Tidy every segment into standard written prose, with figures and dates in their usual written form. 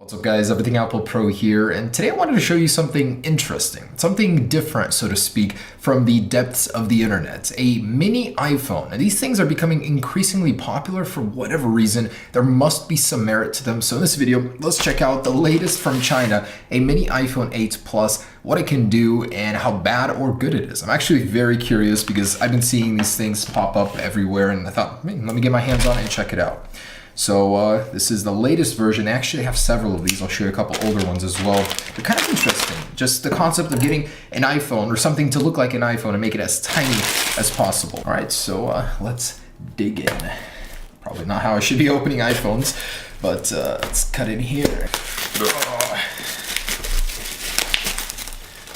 What's up guys, Everything Apple Pro here, and today I wanted to show you something interesting, something different, so to speak, from the depths of the internet, a mini iPhone. Now, these things are becoming increasingly popular for whatever reason. There must be some merit to them. So in this video, let's check out the latest from China, a mini iPhone 8 Plus, what it can do and how bad or good it is. I'm actually very curious because I've been seeing these things pop up everywhere and I thought, let me get my hands on it and check it out. So this is the latest version. I actually have several of these. I'll show you a couple older ones as well. They're kind of interesting. Just the concept of getting an iPhone or something to look like an iPhone and make it as tiny as possible. All right, so let's dig in. Probably not how I should be opening iPhones, but let's cut in here.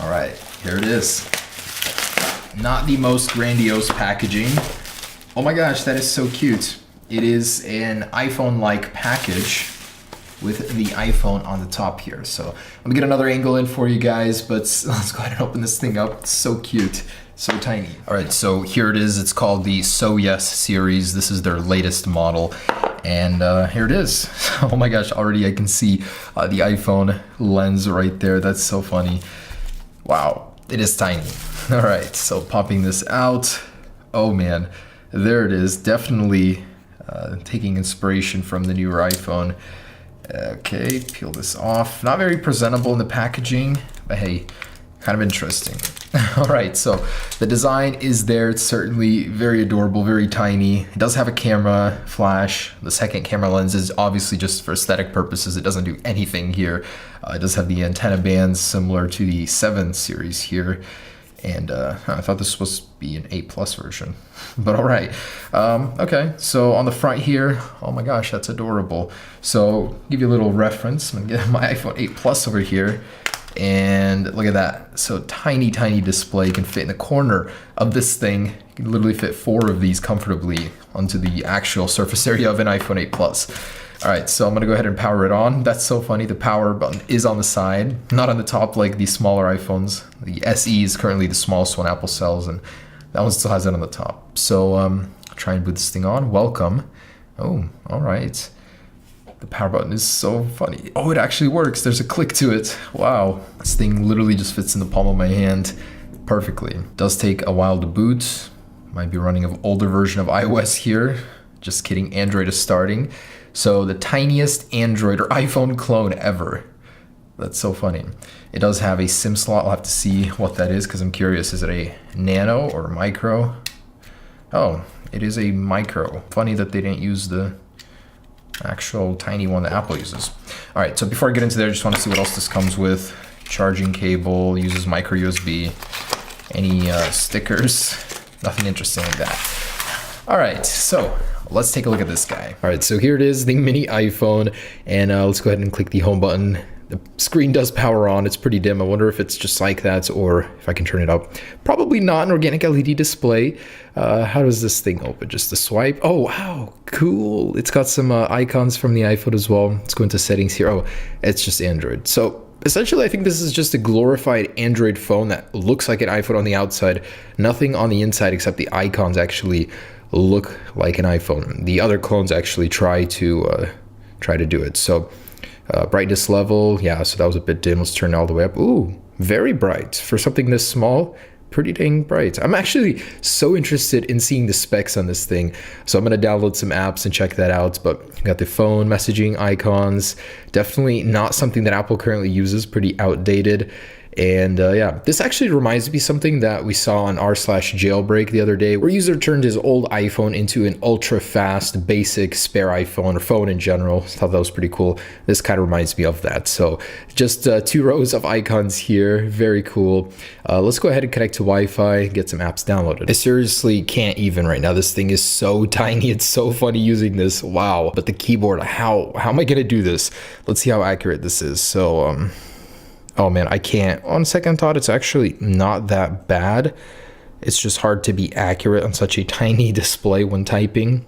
All right, here it is. Not the most grandiose packaging. Oh my gosh, that is so cute. It is an iPhone-like package with the iPhone on the top here. So let me get another angle in for you guys, but let's go ahead and open this thing up. It's so cute, so tiny. All right, so here it is. It's called the So Yes series. This is their latest model. And here it is. Oh my gosh, already I can see the iPhone lens right there. That's so funny. Wow, it is tiny. All right, so popping this out. Oh man, there it is. Definitely taking inspiration from the newer iPhone. Okay, peel this off. Not very presentable in the packaging, but hey, kind of interesting. All right, so the design is there. It's certainly very adorable, very tiny. It does have a camera flash. The second camera lens is obviously just for aesthetic purposes. It doesn't do anything here. It does have the antenna bands similar to the 7 series here. And I thought this was supposed to be an 8 Plus version, but all right. Okay, so on the front here, oh my gosh, that's adorable. So give you a little reference. I'm gonna get my iPhone 8 Plus over here, and look at that. So tiny, tiny display. You can fit in the corner of this thing. You can literally fit 4 of these comfortably onto the actual surface area of an iPhone 8 Plus. All right, so I'm gonna go ahead and power it on. That's so funny, the power button is on the side, not on the top like the smaller iPhones. The SE is currently the smallest one Apple sells, and that one still has it on the top. So try and boot this thing on, welcome. Oh, all right. The power button is so funny. Oh, it actually works, there's a click to it. Wow, this thing literally just fits in the palm of my hand perfectly. It does take a while to boot. Might be running an older version of iOS here. Just kidding, Android is starting. So the tiniest Android or iPhone clone ever. That's so funny. It does have a SIM slot. I'll have to see what that is because I'm curious. Is it a nano or micro? Oh, it is a micro. Funny that they didn't use the actual tiny one that Apple uses. All right, so before I get into there, I just want to see what else this comes with. Charging cable, uses micro USB. Any stickers? Nothing interesting like that. All right, so let's take a look at this guy. All right, so here it is, the mini iPhone, and let's go ahead and click the home button. The screen does power on. It's pretty dim. I wonder if it's just like that or if I can turn it up. Probably not an organic LED display. How does this thing open? Just a swipe? Oh, wow, cool. It's got some icons from the iPhone as well. Let's go into settings here. Oh, it's just Android. So essentially, I think this is just a glorified Android phone that looks like an iPhone on the outside. Nothing on the inside except the icons actually look like an iPhone. The other clones actually try to do it. So brightness level, yeah, so that was a bit dim. Let's turn it all the way up. Ooh, very bright for something this small. Pretty dang bright. I'm actually so interested in seeing the specs on this thing. So I'm gonna download some apps and check that out. But got the phone messaging icons. Definitely not something that Apple currently uses. Pretty outdated. And yeah, this actually reminds me of something that we saw on r/jailbreak the other day, where a user turned his old iPhone into an ultra fast, basic spare iPhone or phone in general. I thought that was pretty cool. This kind of reminds me of that. So just 2 rows of icons here. Very cool. Let's go ahead and connect to Wi-Fi, get some apps downloaded. I seriously can't even right now. This thing is so tiny. It's so funny using this. Wow. But the keyboard, how am I gonna do this? Let's see how accurate this is. So oh man, I can't. On second thought, it's actually not that bad. It's just hard to be accurate on such a tiny display when typing.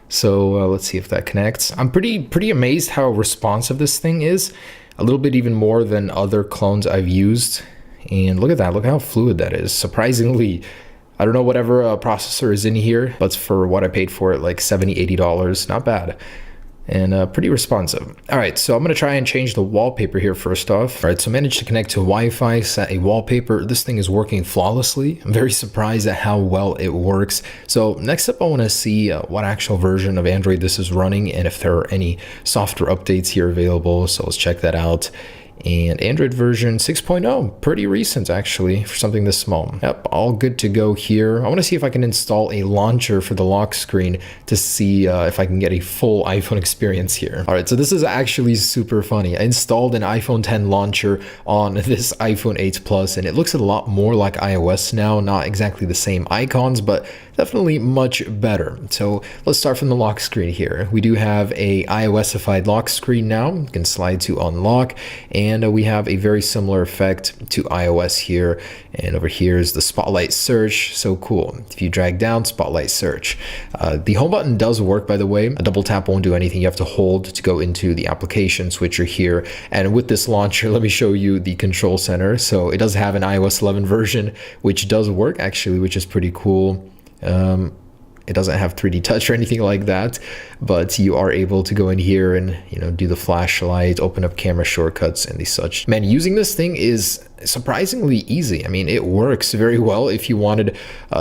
So let's see if that connects. I'm pretty amazed how responsive this thing is. A little bit even more than other clones I've used. And look at that, look how fluid that is. Surprisingly, I don't know whatever processor is in here, but for what I paid for it, like $70, $80, not bad. and pretty responsive. All right, so I'm gonna try and change the wallpaper here first off. All right, so I managed to connect to Wi-Fi, set a wallpaper. This thing is working flawlessly. I'm very surprised at how well it works. So next up, I wanna see what actual version of Android this is running and if there are any software updates here available. So let's check that out. And Android version 6.0, pretty recent actually for something this small. Yep, all good to go here. I want to see if I can install a launcher for the lock screen to see if I can get a full iPhone experience here. All right, so this is actually super funny. I installed an iPhone 10 launcher on this iPhone 8 Plus, and it looks a lot more like iOS now. Not exactly the same icons, but definitely much better. So let's start from the lock screen here. We do have a iOS-ified lock screen now. You can slide to unlock, and we have a very similar effect to iOS here. And over here is the spotlight search. So cool. If you drag down, spotlight search. The home button does work, by the way. A double tap won't do anything. You have to hold to go into the application switcher here. And with this launcher, let me show you the control center. So it does have an iOS 11 version, which does work actually, which is pretty cool. It doesn't have 3D touch or anything like that, but you are able to go in here and, do the flashlight, open up camera shortcuts and the such. Man, using this thing is surprisingly easy. I mean, it works very well. If you wanted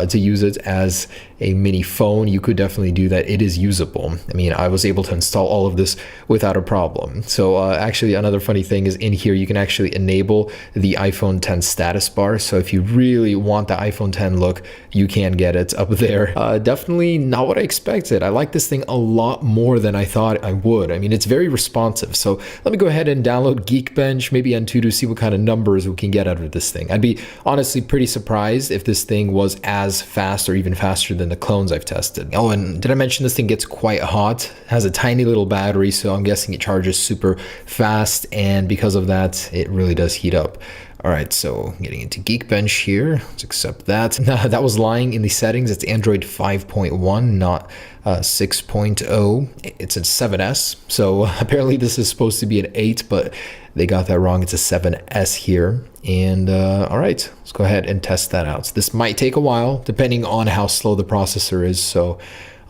to use it as a mini phone, you could definitely do that. It is usable. I mean, I was able to install all of this without a problem. So actually, another funny thing is in here, you can actually enable the iPhone 10 status bar. So if you really want the iPhone 10 look, you can get it up there. Definitely not what I expected. I like this thing a lot more than I thought I would. I mean, it's very responsive. So let me go ahead and download Geekbench, maybe Antutu, see what kind of numbers we can get out of this thing. I'd be honestly pretty surprised if this thing was as fast or even faster than the clones I've tested. Oh, and did I mention this thing gets quite hot? It has a tiny little battery, so I'm guessing it charges super fast, and because of that, it really does heat up. All right, so getting into Geekbench here, let's accept that. That was lying in the settings. It's Android 5.1, not 6.0. It's a 7S, so apparently this is supposed to be an 8, but they got that wrong. It's a 7S here. And all right, let's go ahead and test that out. So this might take a while, depending on how slow the processor is, so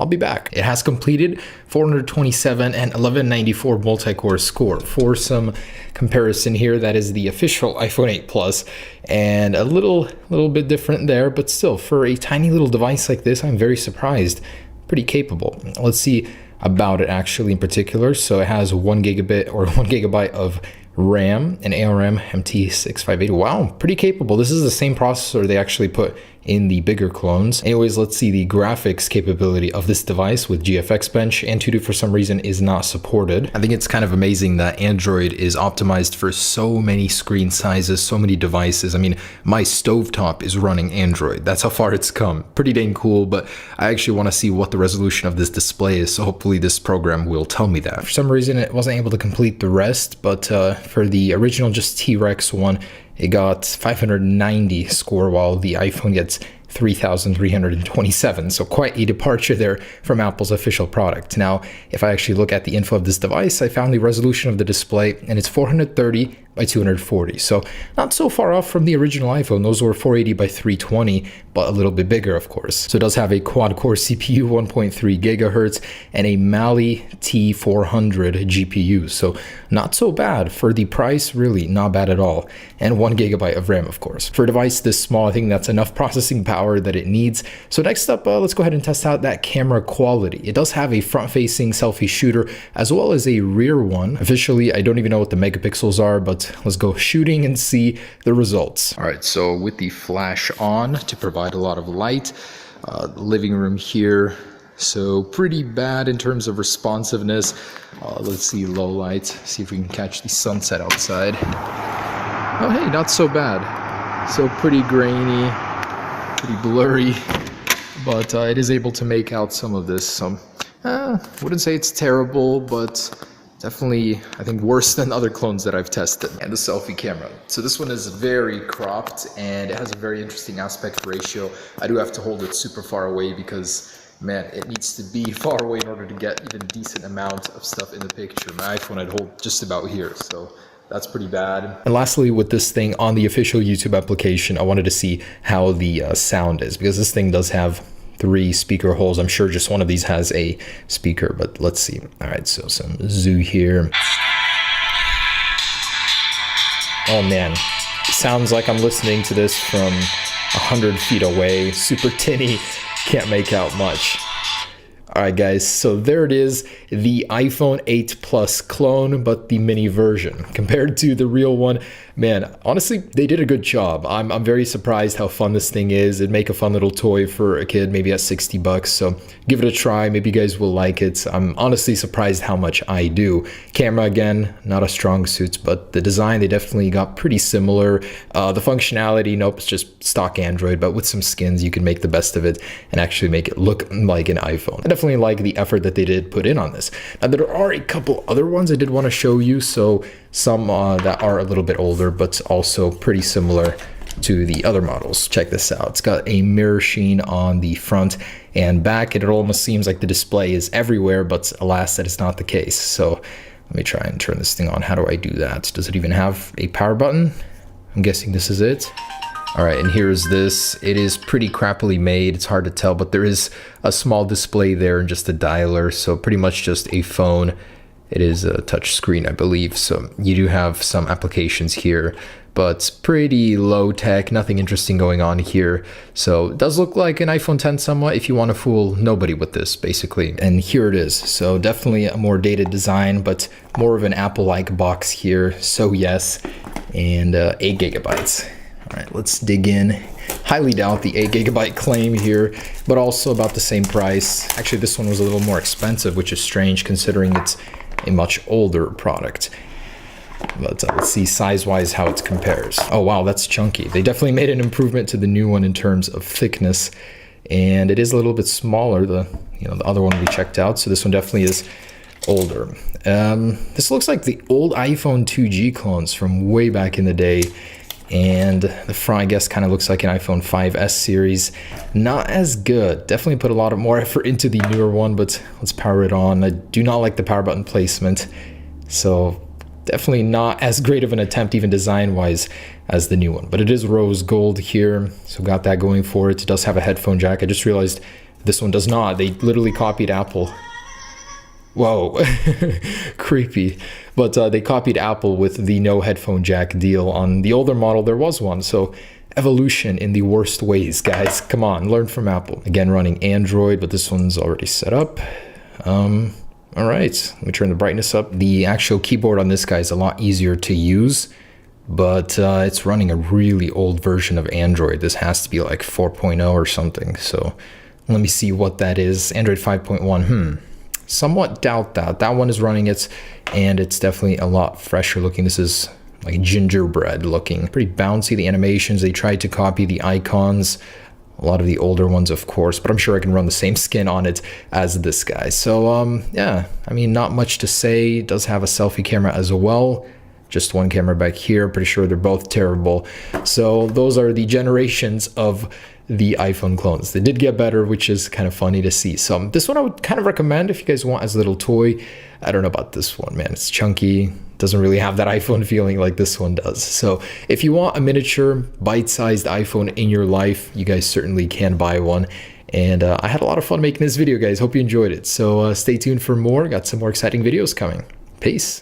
I'll be back. It has completed 427 and 1194 multi-core score. For some comparison here, that is the official iPhone 8 Plus, and a little bit different there, but still, for a tiny little device like this, I'm very surprised. Pretty capable. Let's see about it actually in particular. So it has 1 gigabit or 1 gigabyte of RAM and ARM MT658. Wow, pretty capable. This is the same processor they actually put in the bigger clones. Anyways, let's see the graphics capability of this device with GFX Bench. Antutu for some reason is not supported. I think it's kind of amazing that Android is optimized for so many screen sizes, so many devices. I mean, my stovetop is running Android. That's how far it's come. Pretty dang cool, but I actually want to see what the resolution of this display is, so hopefully this program will tell me that. For some reason, it wasn't able to complete the rest, but for the original just T-Rex one, it got 590 score, while the iPhone gets 3,327. So quite a departure there from Apple's official product. Now, if I actually look at the info of this device, I found the resolution of the display, and it's 430 by 240. So not so far off from the original iPhone. Those were 480 by 320, but a little bit bigger, of course. So it does have a quad-core CPU, 1.3 gigahertz, and a Mali T400 GPU. So not so bad for the price, really not bad at all. And 1 gigabyte of RAM, of course. For a device this small, I think that's enough processing power that it needs. So next up, let's go ahead and test out that camera quality. It does have a front-facing selfie shooter as well as a rear one. Officially, I don't even know what the megapixels are, but let's go shooting and see the results. All right, so with the flash on to provide a lot of light, living room here, so pretty bad in terms of responsiveness. Let's see low light, see if we can catch the sunset outside. Oh hey, not so bad. So pretty grainy, pretty blurry, but it is able to make out some of this. Wouldn't say it's terrible, but definitely, I think, worse than other clones that I've tested. And the selfie camera. So this one is very cropped, and it has a very interesting aspect ratio. I do have to hold it super far away because, man, it needs to be far away in order to get even a decent amount of stuff in the picture. My iPhone I'd hold just about here, so that's pretty bad. And lastly, with this thing on the official YouTube application, I wanted to see how the sound is, because this thing does have 3 speaker holes. I'm sure just one of these has a speaker, but let's see. All right, so some zoo here. Oh man, sounds like I'm listening to this from 100 feet away. Super tinny, can't make out much. All right, guys, so there it is, the iPhone 8 Plus clone, but the mini version. Compared to the real one, man, honestly, they did a good job. I'm very surprised how fun this thing is. It'd make a fun little toy for a kid, maybe at 60 bucks. So give it a try. Maybe you guys will like it. I'm honestly surprised how much I do. Camera, again, not a strong suit, but the design, they definitely got pretty similar. The functionality, nope, it's just stock Android, but with some skins, you can make the best of it and actually make it look like an iPhone. I definitely like the effort that they did put in on this. Now, there are a couple other ones I did want to show you. So some that are a little bit older, but also pretty similar to the other models. Check this out. It's got a mirror sheen on the front and back. It almost seems like the display is everywhere, but alas, that is not the case. So let me try and turn this thing on. How do I do that? Does it even have a power button? I'm guessing this is it. All right, and here's this. It is pretty crappily made. It's hard to tell, but there is a small display there and just a dialer. So pretty much just a phone. It is a touch screen, I believe. So you do have some applications here, but pretty low tech, nothing interesting going on here. So it does look like an iPhone 10 somewhat if you want to fool nobody with this, basically. And here it is. So definitely a more dated design, but more of an Apple-like box here. So yes, and 8 gigabytes. All right, let's dig in. Highly doubt the 8 gigabyte claim here, but also about the same price. Actually, this one was a little more expensive, which is strange considering it's a much older product. But let's see size-wise how it compares. Oh wow, that's chunky. They definitely made an improvement to the new one in terms of thickness, and it is a little bit smaller. The other one we checked out, so this one definitely is older. This looks like the old iPhone 2G clones from way back in the day. And the front, I guess, kind of looks like an iPhone 5S series. Not as good. Definitely put a lot of more effort into the newer one, but let's power it on. I do not like the power button placement. So definitely not as great of an attempt, even design-wise, as the new one. But it is rose gold here, so got that going for it. It does have a headphone jack. I just realized this one does not. They literally copied Apple. Whoa, creepy. But they copied Apple with the no headphone jack deal. On the older model, there was one. So evolution in the worst ways, guys. Come on, learn from Apple. Again, running Android, but this one's already set up. All right, let me turn the brightness up. The actual keyboard on this guy is a lot easier to use, but it's running a really old version of Android. This has to be like 4.0 or something. So let me see what that is. Android 5.1, somewhat doubt that. That one is running it, and it's definitely a lot fresher looking. This is like gingerbread looking. Pretty bouncy, the animations. They tried to copy the icons. A lot of the older ones, of course, but I'm sure I can run the same skin on it as this guy. So, yeah, I mean, not much to say. It does have a selfie camera as well. Just one camera back here. Pretty sure they're both terrible. So those are the generations of the iPhone clones. They did get better, which is kind of funny to see. So this one I would kind of recommend if you guys want as a little toy. I don't know about this one, man. It's chunky. Doesn't really have that iPhone feeling like this one does. So if you want a miniature bite-sized iPhone in your life, you guys certainly can buy one. And I had a lot of fun making this video, guys. Hope you enjoyed it. So stay tuned for more. Got some more exciting videos coming. Peace.